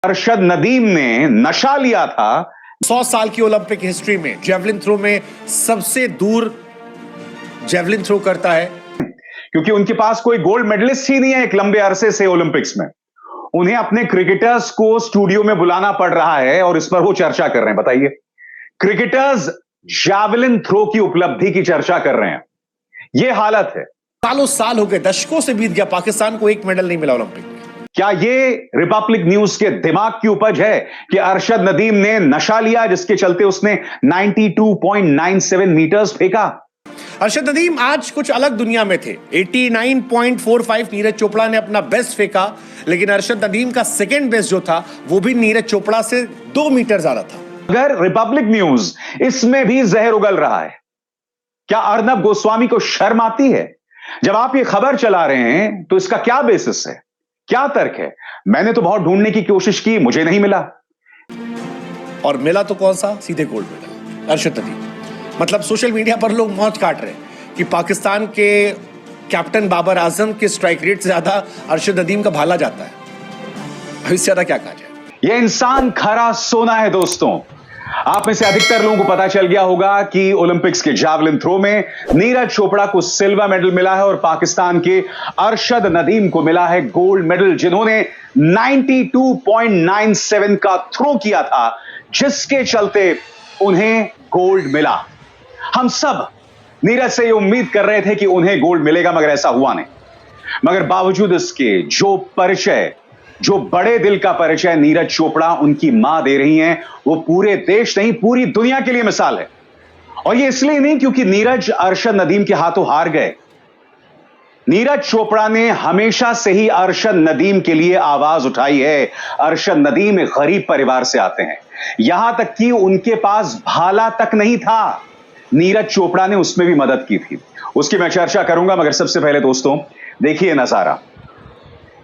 अरशद नदीम ने नशा लिया था। 100 साल की ओलंपिक हिस्ट्री में जेवलिन थ्रो में सबसे दूर जेवलिन थ्रो करता है, क्योंकि उनके पास कोई गोल्ड मेडलिस्ट ही नहीं है एक लंबे अरसे से ओलंपिक्स में। उन्हें अपने क्रिकेटर्स को स्टूडियो में बुलाना पड़ रहा है और इस पर वो चर्चा कर रहे हैं। बताइए, क्रिकेटर्स जेवलिन थ्रो की उपलब्धि की चर्चा कर रहे हैं। यह हालत है। सालों साल हो गए, दशकों से बीत गया, पाकिस्तान को एक मेडल नहीं मिला ओलंपिक में। क्या ये रिपब्लिक न्यूज के दिमाग की उपज है कि अरशद नदीम ने नशा लिया जिसके चलते उसने 92.97 मीटर्स फेंका? अरशद नदीम आज कुछ अलग दुनिया में थे। 89.45 नीरज चोपड़ा ने अपना बेस्ट फेंका, लेकिन अरशद नदीम का सेकंड बेस्ट जो था वो भी नीरज चोपड़ा से 2 मीटर ज्यादा था। अगर रिपब्लिक न्यूज इसमें भी जहर उगल रहा है, क्या अर्नब गोस्वामी को शर्म आती है? जब आप ये खबर चला रहे हैं तो इसका क्या बेसिस है, क्या तर्क है? मैंने तो बहुत ढूंढने की कोशिश की, मुझे नहीं मिला। और मिला तो कौन सा? सीधे गोल्ड मेडल अरशद नदीम। मतलब सोशल मीडिया पर लोग मौज काट रहे हैं कि पाकिस्तान के कैप्टन बाबर आजम के स्ट्राइक रेट से ज्यादा अरशद नदीम का भाला जाता है। अब इससे ज्यादा क्या कहा जाए? यह इंसान खरा सोना है दोस्तों। आप में से अधिकतर लोगों को पता चल गया होगा कि ओलंपिक्स के जावलिन थ्रो में नीरज चोपड़ा को सिल्वर मेडल मिला है और पाकिस्तान के अरशद नदीम को मिला है गोल्ड मेडल, जिन्होंने 92.97 का थ्रो किया था, जिसके चलते उन्हें गोल्ड मिला। हम सब नीरज से ये उम्मीद कर रहे थे कि उन्हें गोल्ड मिलेगा, मगर ऐसा हुआ नहीं। मगर बावजूद इसके जो बड़े दिल का परिचय नीरज चोपड़ा उनकी मां दे रही हैं, वो पूरे देश नहीं पूरी दुनिया के लिए मिसाल है। और ये इसलिए नहीं क्योंकि नीरज अरशद नदीम के हाथों हार गए। नीरज चोपड़ा ने हमेशा से ही अरशद नदीम के लिए आवाज उठाई है। अरशद नदीम एक गरीब परिवार से आते हैं, यहां तक कि उनके पास भाला तक नहीं था। नीरज चोपड़ा ने उसमें भी मदद की थी, उसकी मैं चर्चा करूंगा। मगर सबसे पहले दोस्तों देखिए नजारा।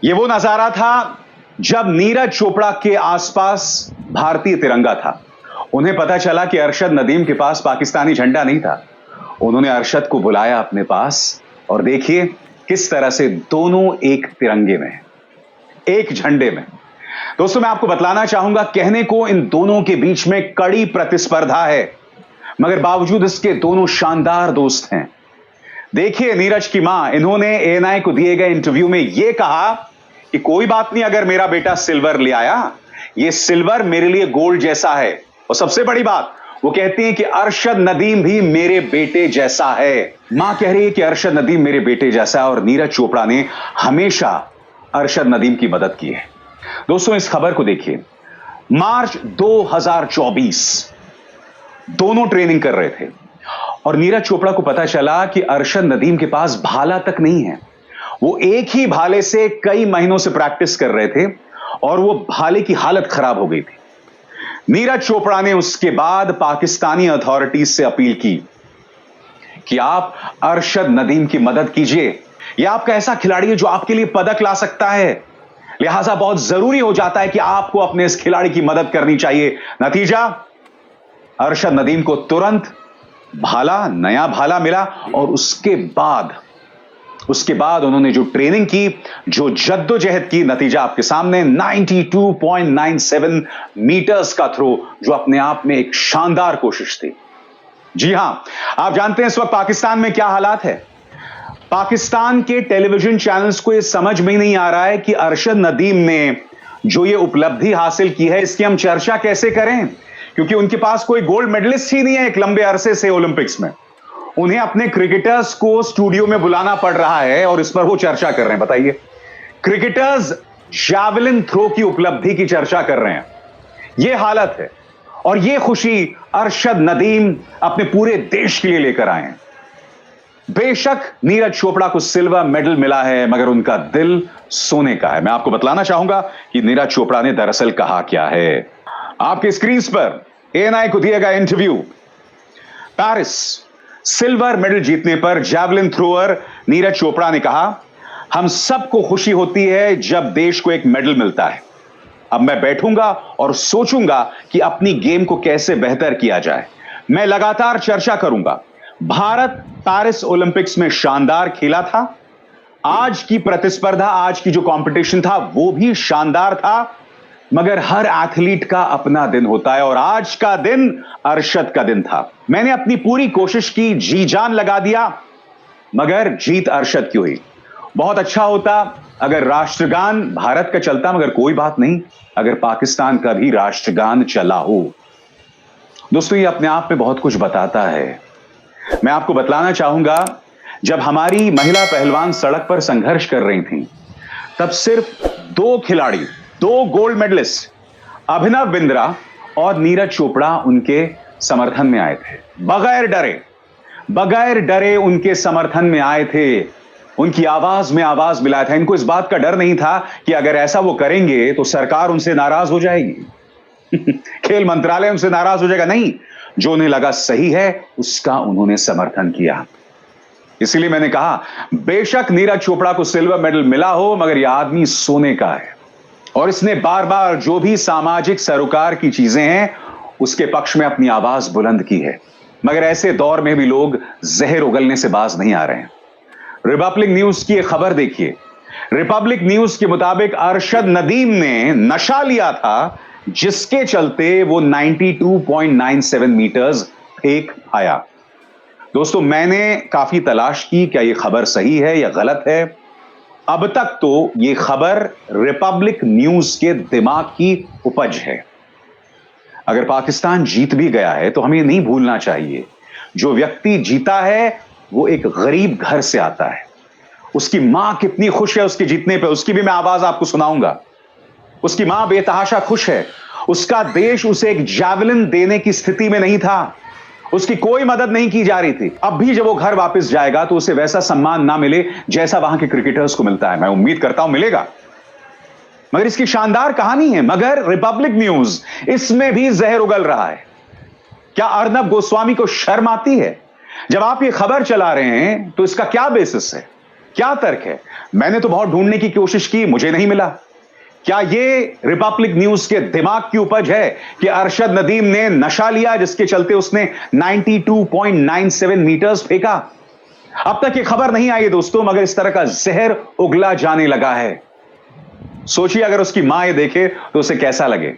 यह वो नजारा था जब नीरज चोपड़ा के आसपास भारतीय तिरंगा था। उन्हें पता चला कि अरशद नदीम के पास पाकिस्तानी झंडा नहीं था। उन्होंने अरशद को बुलाया अपने पास और देखिए किस तरह से दोनों एक तिरंगे में, एक झंडे में। दोस्तों मैं आपको बतलाना चाहूंगा, कहने को इन दोनों के बीच में कड़ी प्रतिस्पर्धा है, मगर बावजूद इसके दोनों शानदार दोस्त हैं। देखिए नीरज की मां, इन्होंने एएनआई को दिए गए इंटरव्यू में यह कहा कि कोई बात नहीं अगर मेरा बेटा सिल्वर ले आया, ये सिल्वर मेरे लिए गोल्ड जैसा है। और सबसे बड़ी बात, वो कहती हैं कि अरशद नदीम भी मेरे बेटे जैसा है। मां कह रही है कि अरशद नदीम मेरे बेटे जैसा है और नीरज चोपड़ा ने हमेशा अरशद नदीम की मदद की है। दोस्तों इस खबर को देखिए। मार्च 2024 दोनों ट्रेनिंग कर रहे थे और नीरज चोपड़ा को पता चला कि अरशद नदीम के पास भाला तक नहीं है। वो एक ही भाले से कई महीनों से प्रैक्टिस कर रहे थे और वो भाले की हालत खराब हो गई थी। नीरज चोपड़ा ने उसके बाद पाकिस्तानी अथॉरिटीज से अपील की कि आप अरशद नदीम की मदद कीजिए। यह आपका ऐसा खिलाड़ी है जो आपके लिए पदक ला सकता है, लिहाजा बहुत जरूरी हो जाता है कि आपको अपने इस खिलाड़ी की मदद करनी चाहिए। नतीजा, अरशद नदीम को तुरंत नया भाला मिला और उसके बाद उन्होंने जो ट्रेनिंग की, जो जद्दोजहद की, नतीजा आपके सामने 92.97 मीटर्स का थ्रो, जो अपने आप में एक शानदार कोशिश थी। जी हां, आप जानते हैं इस वक्त पाकिस्तान में क्या हालात है। पाकिस्तान के टेलीविजन चैनल्स को यह समझ में ही नहीं आ रहा है कि अरशद नदीम ने जो ये उपलब्धि हासिल की है, इसकी हम चर्चा कैसे करें, क्योंकि उनके पास कोई गोल्ड मेडलिस्ट ही नहीं है एक लंबे अरसे से ओलंपिक्स में। उन्हें अपने क्रिकेटर्स को स्टूडियो में बुलाना पड़ रहा है और इस पर वो चर्चा कर रहे हैं। बताइए, क्रिकेटर्स जावलिन थ्रो की उपलब्धि की चर्चा कर रहे हैं। यह हालत है और यह खुशी अरशद नदीम अपने पूरे देश के लिए लेकर आए हैं। बेशक नीरज चोपड़ा को सिल्वर मेडल मिला है, मगर उनका दिल सोने का है। मैं आपको बतलाना चाहूंगा कि नीरज चोपड़ा ने दरअसल कहा क्या है। आपके स्क्रीन पर एएनआई को दिया गया इंटरव्यू। पेरिस सिल्वर मेडल जीतने पर जैवलिन थ्रोअर नीरज चोपड़ा ने कहा, हम सबको खुशी होती है जब देश को एक मेडल मिलता है। अब मैं बैठूंगा और सोचूंगा कि अपनी गेम को कैसे बेहतर किया जाए। मैं लगातार चर्चा करूंगा। भारत पेरिस ओलंपिक्स में शानदार खेला था। आज की प्रतिस्पर्धा, आज की जो कंपटीशन था वो भी शानदार था। मगर हर एथलीट का अपना दिन होता है और आज का दिन अरशद का दिन था। मैंने अपनी पूरी कोशिश की, जी जान लगा दिया, मगर जीत अरशद की हुई। बहुत अच्छा होता अगर राष्ट्रगान भारत का चलता, मगर कोई बात नहीं अगर पाकिस्तान का भी राष्ट्रगान चला हो। दोस्तों, ये अपने आप में बहुत कुछ बताता है। मैं आपको बतलाना चाहूंगा, जब हमारी महिला पहलवान सड़क पर संघर्ष कर रही थीं, तब सिर्फ 2 खिलाड़ी, 2 गोल्ड मेडलिस्ट, अभिनव बिंद्रा और नीरज चोपड़ा उनके समर्थन में आए थे। बगैर डरे उनके समर्थन में आए थे। उनकी आवाज में आवाज मिलाया था। इनको इस बात का डर नहीं था कि अगर ऐसा वो करेंगे तो सरकार उनसे नाराज हो जाएगी खेल मंत्रालय उनसे नाराज हो जाएगा। नहीं, जो उन्हें लगा सही है उसका उन्होंने समर्थन किया। इसीलिए मैंने कहा, बेशक नीरज चोपड़ा को सिल्वर मेडल मिला हो, मगर यह आदमी सोने का है और इसने बार बार जो भी सामाजिक सरोकार की चीजें हैं उसके पक्ष में अपनी आवाज बुलंद की है। मगर ऐसे दौर में भी लोग जहर उगलने से बाज नहीं आ रहे हैं। रिपब्लिक न्यूज की एक खबर देखिए। रिपब्लिक न्यूज के मुताबिक अरशद नदीम ने नशा लिया था, जिसके चलते वो 92.97 मीटर्स फेंक आया। दोस्तों, मैंने काफी तलाश की, क्या यह खबर सही है या गलत है। अब तक तो यह खबर रिपब्लिक न्यूज के दिमाग की उपज है। अगर पाकिस्तान जीत भी गया है तो हमें नहीं भूलना चाहिए, जो व्यक्ति जीता है वो एक गरीब घर से आता है। उसकी मां कितनी खुश है उसके जीतने पे, उसकी भी मैं आवाज आपको सुनाऊंगा। उसकी मां बेतहाशा खुश है। उसका देश उसे एक जैवलिन देने की स्थिति में नहीं था, उसकी कोई मदद नहीं की जा रही थी। अब भी जब वो घर वापस जाएगा तो उसे वैसा सम्मान ना मिले जैसा वहां के क्रिकेटर्स को मिलता है। मैं उम्मीद करता हूं मिलेगा, मगर इसकी शानदार कहानी है। मगर रिपब्लिक न्यूज इसमें भी जहर उगल रहा है। क्या अर्नब गोस्वामी को शर्म आती है? जब आप ये खबर चला रहे हैं तो इसका क्या बेसिस है, क्या तर्क है? मैंने तो बहुत ढूंढने की कोशिश की, मुझे नहीं मिला। क्या ये रिपब्लिक न्यूज के दिमाग की उपज है कि अरशद नदीम ने नशा लिया जिसके चलते उसने 92.97 मीटर्स फेंका? अब तक ये खबर नहीं आई है दोस्तों, मगर इस तरह का जहर उगला जाने लगा है। सोचिए, अगर उसकी मां ये देखे तो उसे कैसा लगे,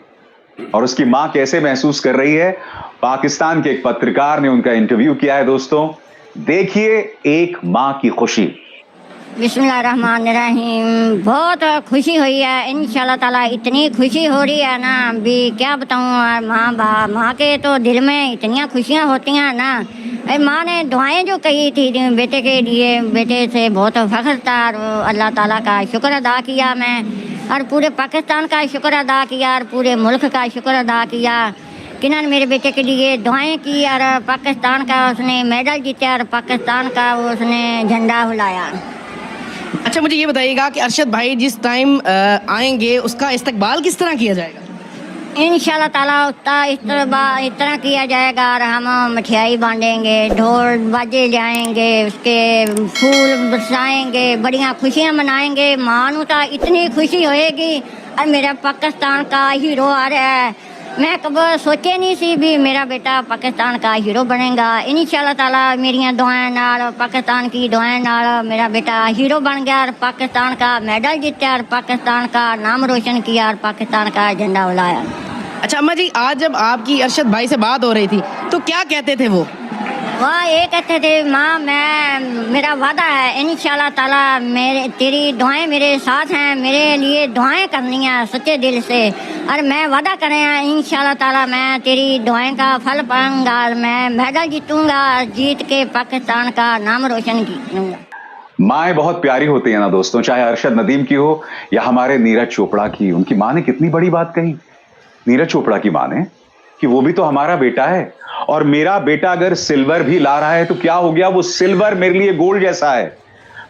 और उसकी मां कैसे महसूस कर रही है। पाकिस्तान के एक पत्रकार ने उनका इंटरव्यू किया है दोस्तों, देखिए एक मां की खुशी। बिस्मिल्लाहिर्रहमानिर्रहीम। बहुत खुशी हुई है इंशाल्लाह ताला। इतनी खुशी हो रही है ना, अभी क्या बताऊँ। माँ के तो दिल में इतनी खुशियाँ होती हैं ना। माँ ने दुआएं जो कही थी बेटे के लिए, बेटे से बहुत फख्र था और अल्लाह ताला का शुक्र अदा किया मैं, और पूरे पाकिस्तान का शुक्र अदा किया और पूरे मुल्क का शुक्र अदा किया कि ना मेरे बेटे के लिए दुआएं की और पाकिस्तान का उसने मेडल जीता और पाकिस्तान का उसने झंडा हिलाया। अच्छा, मुझे ये बताइएगा कि अरशद भाई जिस टाइम आएंगे उसका इस्तकबाल किस तरह किया जाएगा? इंशाल्लाह ताला इस तरह किया जाएगा और हम मिठाई बांटेंगे, ढोल बाजे जाएंगे, उसके फूल बरसाएंगे, बढ़िया खुशियाँ मनाएंगे। मानू तो इतनी खुशी होएगी और मेरा पाकिस्तान का हीरो आ रहा है। मैं कभी सोचे नहीं सी भी मेरा बेटा पाकिस्तान का हीरो बनेगा। इंशाल्लाह ताला मेरियां दुआएं नाल, पाकिस्तान की दुआएं नाल मेरा बेटा हीरो बन गया और पाकिस्तान का मेडल जीता और पाकिस्तान का नाम रोशन किया और पाकिस्तान का झंडा उड़ाया। अच्छा अम्मा जी, आज जब आपकी अरशद भाई से बात हो रही थी तो क्या कहते थे वो? वह ये कहते थे, माँ मेरा वादा है इंशाल्लाह ताला तेरी दुआएं मेरे साथ हैं, मेरे लिए दुआएं करनी है सच्चे दिल से, और मैं वादा कर रहा हूँ इंशाल्लाह ताला मैं तेरी दुआएं का फल पाऊंगा, मैं मेडल जीतूंगा, जीत के पाकिस्तान का नाम रोशन करूंगा। माएँ बहुत प्यारी होती है ना दोस्तों, चाहे अरशद नदीम की हो या हमारे नीरज चोपड़ा की। उनकी माँ ने कितनी बड़ी बात कही, नीरज चोपड़ा की माँ ने, कि वो भी तो हमारा बेटा है और मेरा बेटा अगर सिल्वर भी ला रहा है तो क्या हो गया, वो सिल्वर मेरे लिए गोल्ड जैसा है,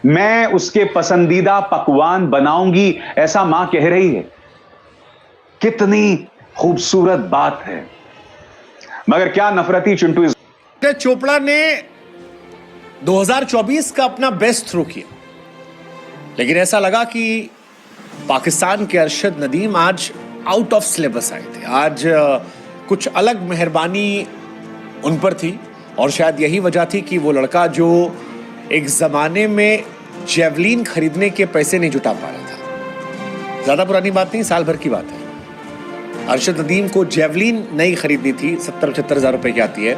मैं उसके पसंदीदा पकवान बनाऊंगी, ऐसा मां कह रही है। कितनी खूबसूरत बात है। मगर क्या नफरती चिंटू चोपड़ा ने 2024 का अपना बेस्ट थ्रो किया, लेकिन ऐसा लगा कि पाकिस्तान के अरशद नदीम आज आउट ऑफ सिलेबस आए थे। आज कुछ अलग मेहरबानी उन पर थी और शायद यही वजह थी कि वो लड़का जो एक ज़माने में जेवलिन खरीदने के पैसे नहीं जुटा पा रहा था, ज़्यादा पुरानी बात नहीं, साल भर की बात है, अरशद नदीम को जेवलिन नई खरीदनी थी, 70-75 हज़ार रुपए की आती है,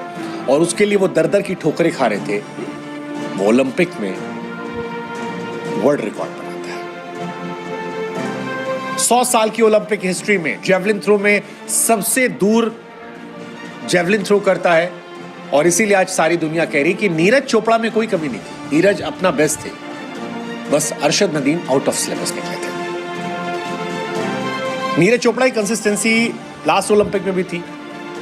और उसके लिए वो दर की ठोकरें खा रहे थे। वो ओलंपिक में वर्ल्ड रिकॉर्ड बनाता है। 100 साल की ओलंपिक हिस्ट्री में जेवलिन थ्रो में सबसे दूर जेवलिन थ्रो करता है, और इसीलिए आज सारी दुनिया कह रही कि नीरज चोपड़ा में कोई कमी नहीं थी, नीरज अपना बेस्ट थे, बस Arshad Nadeem out of syllabus निकले थे। नीरज चोपड़ा की कंसिस्टेंसी लास्ट ओलंपिक में भी थी,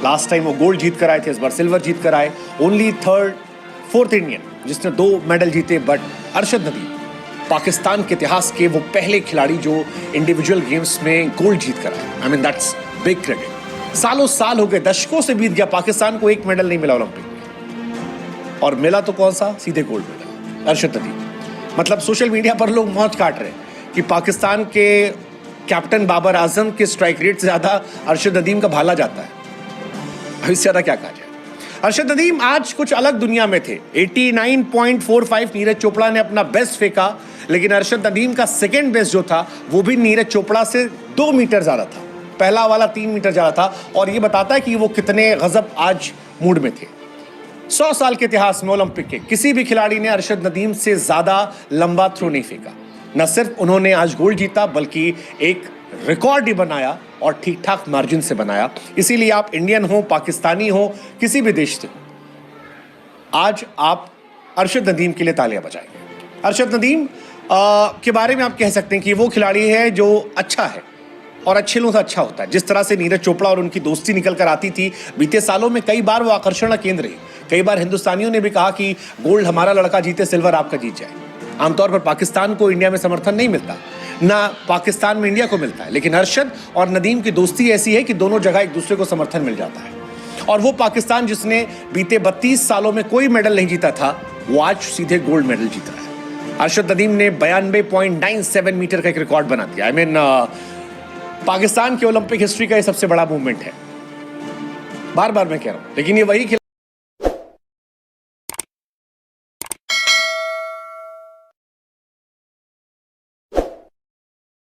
लास्ट टाइम वो गोल्ड जीत कर आए थे, इस बार सिल्वर जीत कर आए, ओनली फोर्थ इंडियन जिसने 2 मेडल जीते। बट अरशद नदीम पाकिस्तान के इतिहास के वो पहले खिलाड़ी जो इंडिविजुअल गेम्स में गोल्ड जीत कर आए। I mean that's big credit. सालों साल हो गए, दशकों से बीत गया, पाकिस्तान को एक मेडल नहीं मिला ओलंपिक में, और मिला तो कौन सा, सीधे गोल्ड मेडल अरशद नदीम। मतलब सोशल मीडिया पर लोग मौज काट रहे हैं कि पाकिस्तान के कैप्टन बाबर आजम के स्ट्राइक रेट से ज्यादा अरशद नदीम का भाला जाता है। अब इससे ज्यादा क्या कहा जाए। अरशद नदीम आज कुछ अलग दुनिया में थे। 89.45 नीरज चोपड़ा ने अपना बेस्ट फेंका, लेकिन अरशद नदीम का सेकेंड बेस्ट जो था वो भी नीरज चोपड़ा से 2 मीटर ज्यादा था, पहला वाला 3 मीटर ज्यादा था, और ये बताता है कि वो कितने गजब आज मूड में थे। 100 साल के इतिहास में ओलंपिक के किसी भी खिलाड़ी ने अरशद नदीम से ज्यादा लंबा थ्रो नहीं फेंका। न सिर्फ उन्होंने आज गोल्ड जीता, बल्कि एक रिकॉर्ड ही बनाया, और ठीक ठाक मार्जिन से बनाया। इसीलिए आप इंडियन हो, पाकिस्तानी हो, किसी भी देश से हो, आज आप अरशद नदीम के लिए तालियां बजाएंगे। अरशद नदीम के बारे में आप कह सकते हैं कि वो खिलाड़ी है जो अच्छा है, और अच्छे लोगों से अच्छा होता है। जिस तरह से नीरज चोपड़ा और उनकी दोस्ती निकल कर आती थी बीते सालों में, कई बार वो आकर्षण का केंद्र रही। कई बार हिंदुस्तानियों ने भी कहा कि गोल्ड हमारा लड़का जीते, सिल्वर आपका जीत जाए। आमतौर पर पाकिस्तान को इंडिया में समर्थन नहीं मिलता, ना पाकिस्तान में इंडिया को मिलता है, लेकिन अरशद और नदीम की दोस्ती ऐसी है कि दोनों जगह एक दूसरे को समर्थन मिल जाता है। और वो पाकिस्तान जिसने बीते 32 सालों में कोई मेडल नहीं जीता था, वो आज सीधे गोल्ड मेडल जीत रहा है। अरशद नदीम ने 92.97 मीटर का एक रिकॉर्ड बना दिया। आई मीन पाकिस्तान की ओलंपिक हिस्ट्री का ये सबसे बड़ा मूवमेंट है। बार बार मैं कह रहा हूं, लेकिन ये वही